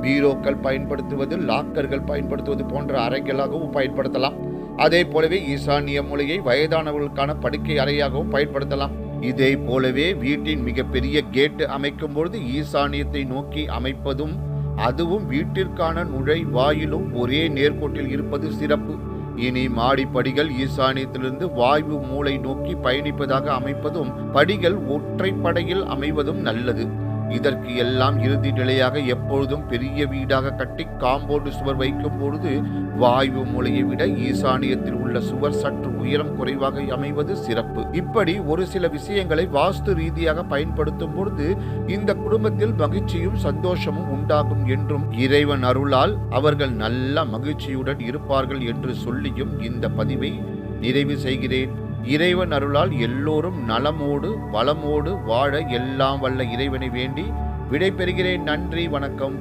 பீரோக்கள் பயன்படுத்துவது, லாக்கர்கள் பயன்படுத்துவது போன்ற அறைகளாகவும் பயன்படுத்தலாம். அதே போலவே ஈசானிய மூலையை வயதானவர்களுக்கான படுக்கை அறையாகவும் பயன்படுத்தலாம். இதே போலவே வீட்டின் மிகப்பெரிய கேட் அமைக்கும் பொழுது ஈசானியத்தை நோக்கி அமைப்பதும், அதுவும் வீட்டிற்கான நுழைவாயிலும் ஒரே நேர்கோட்டில் இருப்பது சிறப்பு. இனி மாடிப்படிகள் ஈசானியத்திலிருந்து வாயு மூலை நோக்கி பயணிப்பதாக அமைப்பதும், படிகள் ஒற்றைப்படையில் அமைவதும் நல்லது. இதற்கு எல்லாம் இறுதி நிலையாக எப்பொழுதும் பெரிய வீடாக கட்டி காம்பவுண்ட் சுவர் வைக்கும் பொழுது வாயு மூலையை விட ஈசானியத்தில் உள்ள சுவர் சற்று உயரம் குறைவாக அமைவது சிறப்பு. இப்படி ஒரு சில விஷயங்களை வாஸ்து ரீதியாக பயன்படுத்தும் பொழுது இந்த குடும்பத்தில் மகிழ்ச்சியும் சந்தோஷமும் உண்டாகும் என்றும், இறைவன் அருளால் அவர்கள் நல்ல மகிழ்ச்சியுடன் இருப்பார்கள் என்று சொல்லியும் இந்த பதிவை நிறைவு செய்கிறேன். இறைவன் அருளால் எல்லோரும் நலமோடு வளமோடு வாழ எல்லாம் வல்ல இறைவனை வேண்டி விடை பெறுகிறேன். நன்றி, வணக்கம்.